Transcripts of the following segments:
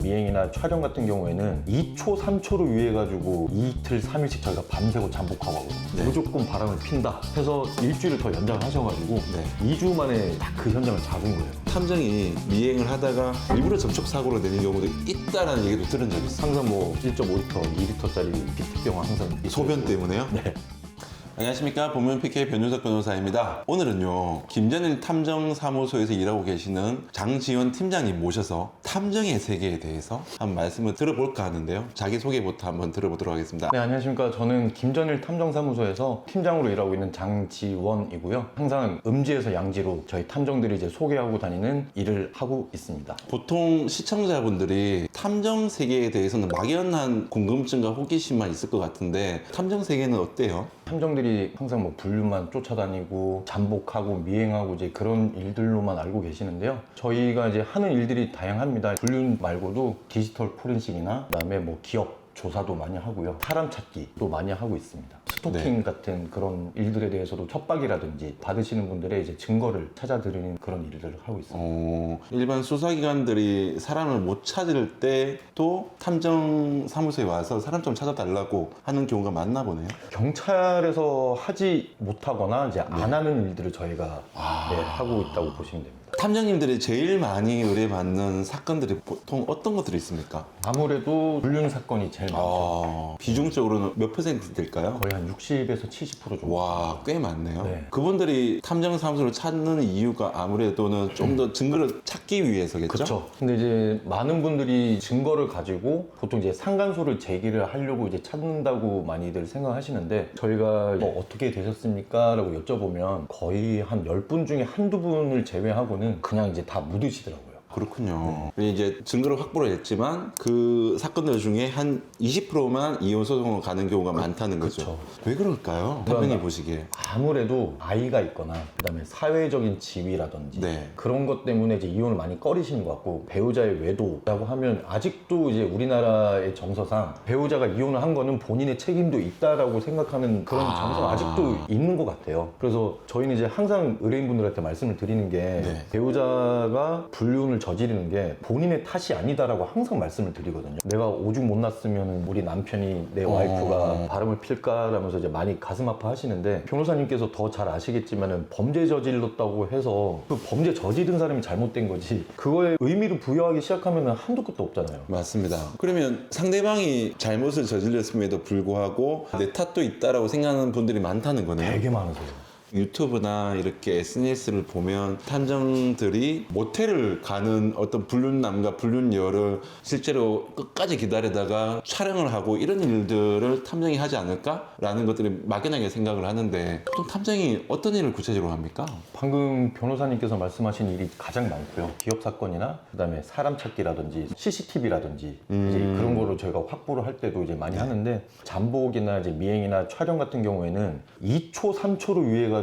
미행이나 촬영 같은 경우에는 2초, 3초로 유예해가지고 이틀, 3일씩 저희가 밤새고 잠복하고 하거든요. 네. 무조건 바람을 핀다 해서 일주일을 더 연장을 하셔가지고 네. 2주 만에 딱 그 현장을 잡은 거예요. 탐정이 미행을 하다가 일부러 접촉 사고로 내는 경우도 있다라는 얘기도 들은 적이 있어요. 항상 뭐 1.5리터, 2리터짜리 PT병은 항상 소변 때문에요? 네. 안녕하십니까. 보면 PK 변윤석 변호사입니다. 오늘은요, 김전일 탐정사무소에서 일하고 계시는 장지원 팀장님 모셔서 탐정의 세계에 대해서 한번 말씀을 들어볼까 하는데요. 자기소개부터 한번 들어보도록 하겠습니다. 네, 안녕하십니까. 저는 김전일 탐정사무소에서 팀장으로 일하고 있는 장지원이고요. 항상 음지에서 양지로 저희 탐정들이 이제 소개하고 다니는 일을 하고 있습니다. 보통 시청자분들이 탐정 세계에 대해서는 막연한 궁금증과 호기심만 있을 것 같은데 탐정 세계는 어때요? 탐정들이 항상 뭐 불륜만 쫓아다니고 잠복하고 미행하고 이제 그런 일들로만 알고 계시는데요. 저희가 이제 하는 일들이 다양합니다. 불륜 말고도 디지털 포렌식이나 그다음에 뭐 기업 조사도 많이 하고요. 사람 찾기도 많이 하고 있습니다. 스토킹 같은 그런 일들에 대해서도 협박이라든지 받으시는 분들의 이제 증거를 찾아드리는 그런 일들을 하고 있습니다. 일반 수사기관들이 사람을 못 찾을 때도 탐정사무소에 와서 사람 좀 찾아달라고 하는 경우가 많나 보네요. 경찰에서 하지 못하거나 이제 안 하는 일들을 저희가 네, 하고 있다고 보시면 됩니다. 탐정님들이 제일 많이 의뢰받는 사건들이 보통 어떤 것들이 있습니까? 아무래도 불륜 사건이 제일 많죠. 비중적으로는 몇 퍼센트 될까요? 거의 한 60에서 70% 정도. 와, 꽤 많네요. 네. 그분들이 탐정사무소를 찾는 이유가 아무래도는 좀 더 증거를 찾기 위해서겠죠? 그렇죠. 근데 이제 많은 분들이 증거를 가지고 보통 이제 상간소를 제기를 하려고 이제 찾는다고 많이들 생각하시는데 저희가 뭐 어떻게 되셨습니까? 라고 여쭤보면 거의 한 10분 중에 한두 분을 제외하고는 그냥 이제 다 묻으시더라고요. 그렇군요. 이제 증거를 확보를 했지만 그 사건들 중에 한 20%만 이혼 소송으로 가는 경우가 많다는 거죠. 그쵸. 왜 그럴까요? 탐정이 보시기에. 아무래도 아이가 있거나 그다음에 사회적인 지위라든지 네. 그런 것 때문에 이제 이혼을 많이 꺼리시는 것 같고 배우자의 외도라고 하면 아직도 이제 우리나라의 정서상 배우자가 이혼을 한 거는 본인의 책임도 있다라고 생각하는 그런 정서가 아직도 있는 것 같아요. 그래서 저희는 이제 항상 의뢰인분들한테 말씀을 드리는 게 네. 배우자가 불륜을 저지르는 게 본인의 탓이 아니다라고 항상 말씀을 드리거든요. 내가 오죽 못났으면 우리 남편이 내 와이프가 바람을 필까라면서 이제 많이 가슴 아파하시는데 변호사님께서 더 잘 아시겠지만은 범죄 저질렀다고 해서 그 범죄 저지른 사람이 잘못된 거지 그거에 의미를 부여하기 시작하면은 한도 끝도 없잖아요. 맞습니다. 그러면 상대방이 잘못을 저질렀음에도 불구하고 내 탓도 있다라고 생각하는 분들이 많다는 거네요. 되게 많으세요. 유튜브나 이렇게 SNS를 보면 탐정들이 모텔을 가는 어떤 불륜남과 불륜녀를 실제로 끝까지 기다리다가 촬영을 하고 이런 일들을 탐정이 하지 않을까라는 것들이 막연하게 생각을 하는데 보통 탐정이 어떤 일을 구체적으로 합니까? 방금 변호사님께서 말씀하신 일이 가장 많고요. 기업 사건이나 그다음에 사람 찾기라든지 CCTV라든지 이제 그런 거를 저희가 확보를 할 때도 이제 많이 하는데 잠복이나 이제 미행이나 촬영 같은 경우에는 2초, 3초로 유예해가지고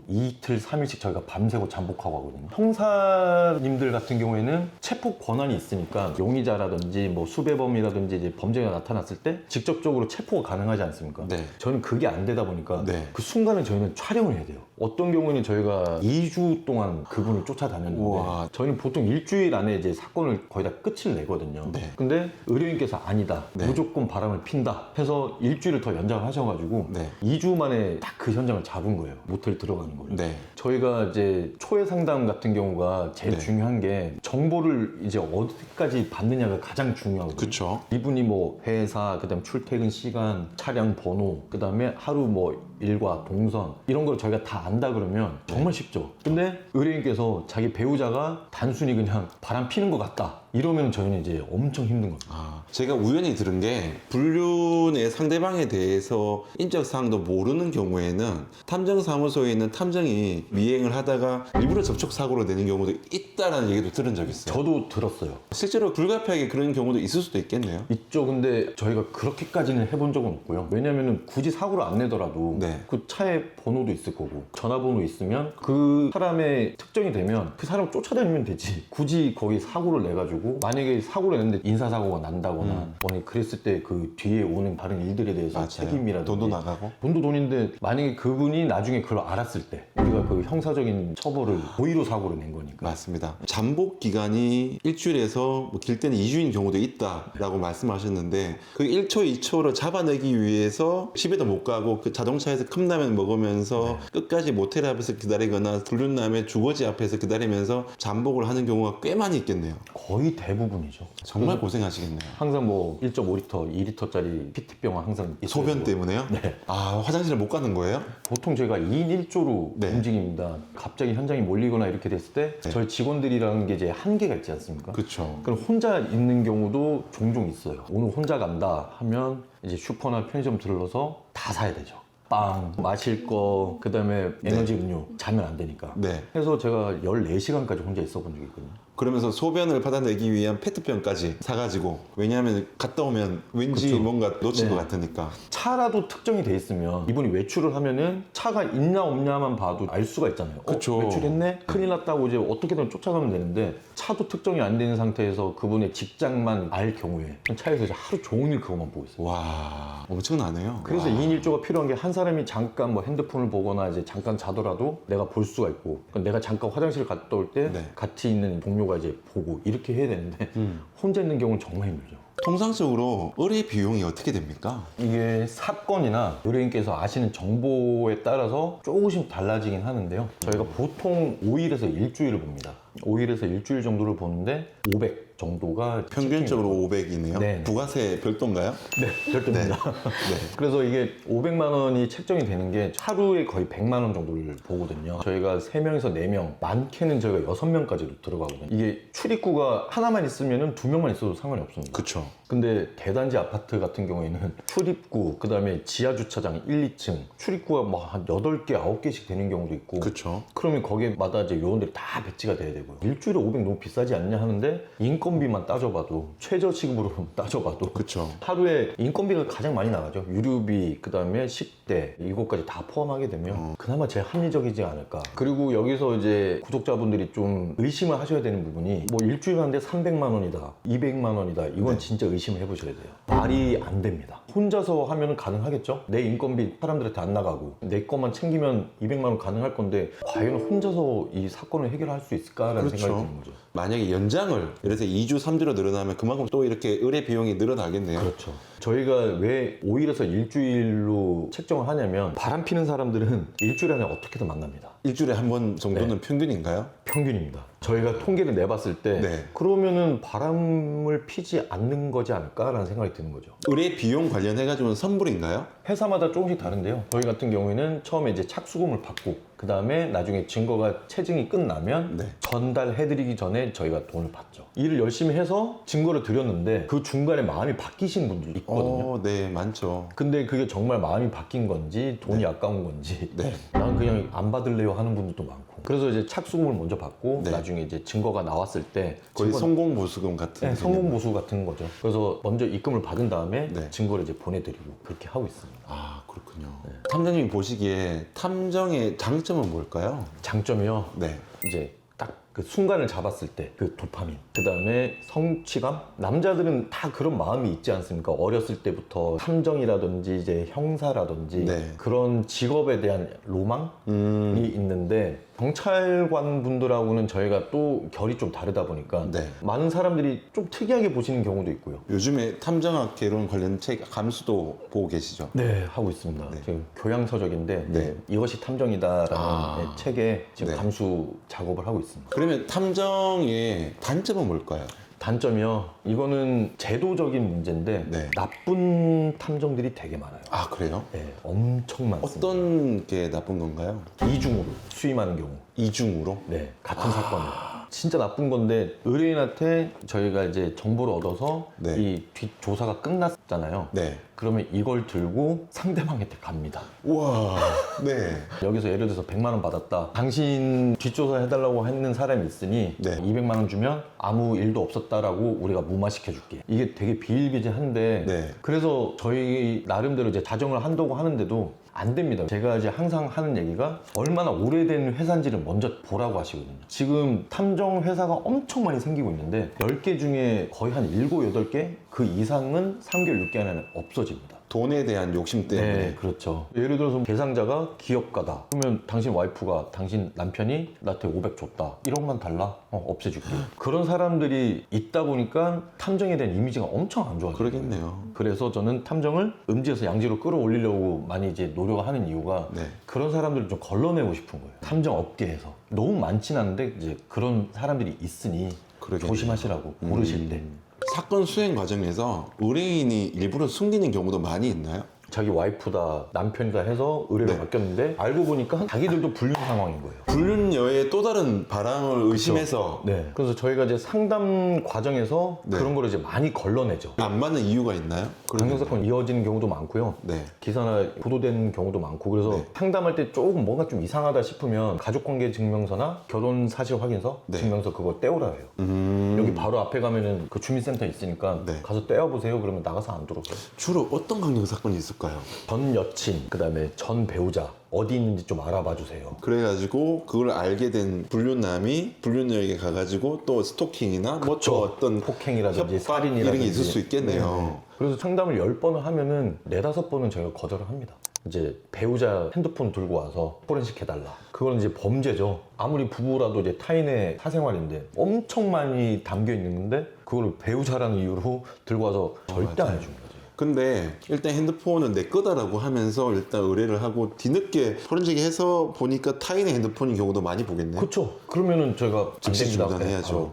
이틀, 3일씩 저희가 밤새고 잠복하고 하거든요. 형사님들 같은 경우에는 체포 권한이 있으니까 용의자라든지 뭐 수배범이라든지 이제 범죄가 나타났을 때 직접적으로 체포가 가능하지 않습니까? 네. 저는 그게 안 되다 보니까 네. 그 순간에 저희는 촬영을 해야 돼요. 어떤 경우에는 저희가 2주 동안 그분을 쫓아다녔는데 우와. 저희는 보통 일주일 안에 이제 사건을 거의 다 끝을 내거든요. 네. 근데 의뢰인께서 아니다. 네. 무조건 바람을 핀다 해서 일주일을 더 연장을 하셔가지고 네. 2주 만에 딱 그 현장을 잡은 거예요. 모텔 들어가는 거를. 네. 저희가 이제 초회 상담 같은 경우가 제일 네. 중요한 게 정보를 이제 어디까지 받느냐가 가장 중요하거든요. 그쵸. 이분이 뭐 회사, 그다음 출퇴근 시간, 차량 번호, 그다음에 하루 뭐 일과 동선 이런 걸 저희가 다 안다 그러면 정말 쉽죠. 근데 의뢰인께서 자기 배우자가 단순히 그냥 바람 피는 것 같다 이러면 저희는 이제 엄청 힘든 겁니다. 제가 우연히 들은 게 불륜의 상대방에 대해서 인적사항도 모르는 경우에는 탐정사무소에 있는 탐정이 미행을 하다가 일부러 접촉사고로 내는 경우도 있다라는 얘기도 들은 적이 있어요. 저도 들었어요. 실제로 불가피하게 그런 경우도 있을 수도 있겠네요. 있죠. 근데 저희가 그렇게까지는 해본 적은 없고요. 왜냐면은 굳이 사고를 안 내더라도 네. 네. 그 차에 번호도 있을 거고 전화번호 있으면 그 사람의 특정이 되면 그 사람 쫓아다니면 되지. 굳이 거기 사고를 내가지고 만약에 사고를 냈는데 인사사고가 난다거나 만약에 그랬을 때 그 뒤에 오는 다른 일들에 대해서 맞아요. 책임이라든지 돈도 나가고. 돈도 돈인데 만약에 그분이 나중에 그걸 알았을 때 우리가 그 형사적인 처벌을 고의로 사고를 낸 거니까. 맞습니다. 잠복 기간이 일주일에서 뭐 길 때는 2주인 경우도 있다라고 말씀하셨는데 그 1초, 2초를 잡아내기 위해서 집에도 못 가고 그 자동차에서 컵라면 먹으면서 끝까지 모텔 앞에서 기다리거나 불륜남의 주거지 앞에서 기다리면서 잠복을 하는 경우가 꽤 많이 있겠네요. 거의 대부분이죠. 정말 고생하시겠네요. 항상 뭐 1.5리터, 2리터짜리 PT병은 항상 있어요. 소변 때문에요? 네. 아, 화장실을 못 가는 거예요? 보통 제가 2인 1조로 네. 움직입니다. 갑자기 현장이 몰리거나 이렇게 됐을 때 네. 저희 직원들이라는 게 이제 한계가 있지 않습니까? 그렇죠. 그럼 혼자 있는 경우도 종종 있어요. 오늘 혼자 간다 하면 이제 슈퍼나 편의점 들러서 다 사야 되죠. 빵, 마실 거, 그 다음에 에너지 음료 자면 안 되니까. 네. 그래서 제가 14시간까지 혼자 있어 본 적이 있거든요. 그러면서 소변을 받아내기 위한 페트병까지 사가지고, 왜냐하면 갔다 오면 왠지 그쵸. 뭔가 놓친 네. 것 같으니까. 차라도 특정이 돼 있으면 이분이 외출을 하면은 차가 있냐 없냐만 봐도 알 수가 있잖아요. 그쵸. 외출했네? 큰일 났다고 이제 어떻게든 쫓아가면 되는데 차도 특정이 안 되는 상태에서 그분의 직장만 알 경우에 차에서 이제 하루 종일 그것만 보고 있어요. 와, 엄청나네요. 그래서 와. 2인 1조가 필요한 게 한 사람이 잠깐 뭐 핸드폰을 보거나 이제 잠깐 자더라도 내가 볼 수가 있고, 그러니까 내가 잠깐 화장실 갔다 올 때 네. 같이 있는 동료가 이제 보고 이렇게 해야 되는데 혼자 있는 경우는 정말 힘들죠. 통상적으로 의뢰 비용이 어떻게 됩니까? 이게 사건이나 의뢰인께서 아시는 정보에 따라서 조금씩 달라지긴 하는데요. 저희가 보통 5일에서 일주일을 봅니다. 5일에서 일주일 정도를 보는데 500 정도가 평균적으로 500이네요. 네. 부가세 별도인가요? 네, 별도입니다. 네. 그래서 이게 500만 원이 책정이 되는 게 하루에 거의 100만 원 정도를 보거든요. 저희가 3명에서 4명, 많게는 저희가 6명까지도 들어가거든요. 이게 출입구가 하나만 있으면 2명만 있어도 상관이 없습니다. 그쵸. 근데 대단지 아파트 같은 경우에는 출입구, 그 다음에 지하 주차장 1, 2층 출입구가 뭐 한 8개, 9개씩 되는 경우도 있고, 그쵸. 그러면 거기마다 이제 요원들이 다 배치가 돼야 되고요. 일주일에 500 너무 비싸지 않냐 하는데 인건비만 따져봐도, 최저 시급으로 따져봐도 그쵸. 하루에 인건비가 가장 많이 나가죠. 유류비, 그 다음에 식대, 이것까지 다 포함하게 되면 그나마 제일 합리적이지 않을까. 그리고 여기서 이제 구독자분들이 좀 의심을 하셔야 되는 부분이, 뭐 일주일 하는데 300만 원이다, 200만 원이다, 이건 네. 진짜 의심을 해보셔야 돼요. 말이 안 됩니다. 혼자서 하면 가능하겠죠? 내 인건비 사람들한테 안 나가고 내 것만 챙기면 200만 원 가능할 건데 과연 혼자서 이 사건을 해결할 수 있을까라는 그렇죠. 생각이 드는 거죠. 만약에 연장을 예를 들어서 2주, 3주로 늘어나면 그만큼 또 이렇게 의뢰 비용이 늘어나겠네요. 그렇죠. 저희가 왜 5일에서 일주일로 책정을 하냐면 바람 피는 사람들은 일주일 안에 어떻게든 만납니다. 일주일에 한 번 정도는 평균인가요? 평균입니다. 저희가 통계를 내봤을 때 네. 그러면은 바람을 피지 않는 거지 않을까라는 생각이 드는 거죠. 의뢰 비용 관련해가지고는 선불인가요? 회사마다 조금씩 다른데요. 저희 같은 경우에는 처음에 이제 착수금을 받고 그 다음에 나중에 증거가 체증이 끝나면 네. 전달해드리기 전에 저희가 돈을 받죠. 일을 열심히 해서 증거를 드렸는데 그 중간에 마음이 바뀌신 분들이 있거든요. 네, 많죠. 근데 그게 정말 마음이 바뀐 건지 돈이 아까운 건지 네. 난 그냥 안 받을래요 하는 분들도 많고, 그래서 이제 착수금을 먼저 받고 네. 나중에 이제 증거가 나왔을 때 거의 증거- 성공보수금 같은. 네, 성공보수 같은 거죠. 그래서 먼저 입금을 받은 다음에 네. 증거를 이제 보내드리고 그렇게 하고 있습니다. 아, 그렇군요. 탐정님이 보시기에 탐정의 장점은 뭘까요? 장점이요. 네. 이제 딱 그 순간을 잡았을 때 그 도파민, 그 다음에 성취감. 남자들은 다 그런 마음이 있지 않습니까? 어렸을 때부터 탐정이라든지 이제 형사라든지 네. 그런 직업에 대한 로망이 있는데, 경찰관 분들하고는 저희가 또 결이 좀 다르다 보니까 네. 많은 사람들이 좀 특이하게 보시는 경우도 있고요. 요즘에 탐정학 개론 관련 책 감수도 보고 계시죠? 네, 하고 있습니다. 네. 지금 교양서적인데 네. 이것이 탐정이다라는 아. 책에 지금 네. 감수 작업을 하고 있습니다. 그러면 탐정의 단점은 뭘까요? 단점이요. 이거는 제도적인 문제인데 네. 나쁜 탐정들이 되게 많아요. 아, 그래요? 네, 엄청 많습니다. 어떤 게 나쁜 건가요? 이중으로 수임하는 경우. 이중으로? 네, 같은 사건을. 진짜 나쁜 건데 의뢰인한테 저희가 이제 정보를 얻어서 네. 이 뒷조사가 끝났잖아요. 네. 그러면 이걸 들고 상대방한테 갑니다. 우와. 네. 여기서 예를 들어서 100만 원 받았다. 당신 뒷조사 해달라고 했는 사람이 있으니 네. 200만 원 주면 아무 일도 없었다라고 우리가 무마시켜줄게. 이게 되게 비일비재한데 네. 그래서 저희 나름대로 이제 자정을 한다고 하는데도 안 됩니다. 제가 이제 항상 하는 얘기가 얼마나 오래된 회사인지를 먼저 보라고 하시거든요. 지금 탐정 회사가 엄청 많이 생기고 있는데 10개 중에 거의 한 7, 8개 그 이상은 3개월, 6개월 안에 없어집니다. 돈에 대한 욕심 때문에. 네, 그렇죠. 예를 들어서 대상자가 기업가다. 그러면 당신 와이프가 당신 남편이 나한테 500 줬다. 1억만 달라? 없애줄게. 그런 사람들이 있다 보니까 탐정에 대한 이미지가 엄청 안 좋아져요. 그러겠네요. 그래서 저는 탐정을 음지에서 양지로 끌어올리려고 많이 이제 노력하는 이유가 네. 그런 사람들을 좀 걸러내고 싶은 거예요. 탐정 업계에서. 너무 많진 않은데 이제 그런 사람들이 있으니 그러겠네요. 조심하시라고 고르실 때. 사건 수행 과정에서 의뢰인이 일부러 숨기는 경우도 많이 있나요? 자기 와이프다 남편이다 해서 의뢰를 네. 맡겼는데 알고 보니까 자기들도 불륜 상황인 거예요. 불륜녀의 또 다른 바람을 의심해서 네. 그래서 저희가 이제 상담 과정에서 네. 그런 거를 이제 많이 걸러내죠. 안 맞는 이유가 있나요? 강경사건 이어지는 경우도 많고요. 네. 기사나 보도되는 경우도 많고 그래서 네. 상담할 때 조금 뭔가 좀 이상하다 싶으면 가족관계 증명서나 결혼 사실 확인서 네. 증명서 그거 떼오라 해요. 여기 바로 앞에 가면은 그 주민센터 있으니까 네. 가서 떼어보세요. 그러면 나가서 안 들어오세요. 주로 어떤 강경 사건이 있을까요? 전 여친, 그다음에 전 배우자 어디 있는지 좀 알아봐 주세요. 그래가지고 그걸 알게 된 불륜남이 불륜녀에게 가가지고 또 스토킹이나 뭐 또 어떤 폭행이라든지 협박 살인이라든지 이런 게 있을 수 있겠네요. 네. 그래서 상담을 10번을 하면은 4-5번은 저희가 거절을 합니다. 이제 배우자 핸드폰 들고 와서 포렌식 해달라. 그건 이제 범죄죠. 아무리 부부라도 이제 타인의 사생활인데 엄청 많이 담겨 있는데 그걸 배우자라는 이유로 들고 와서 절대 안 해줍니다. 근데 일단 핸드폰은 내 거다라고 하면서 일단 의뢰를 하고 뒤늦게 포렌식이 해서 보니까 타인의 핸드폰인 경우도 많이 보겠네요. 그렇죠. 그러면은 저희가 안 즉시 됩니다. 중단해야죠. 바로.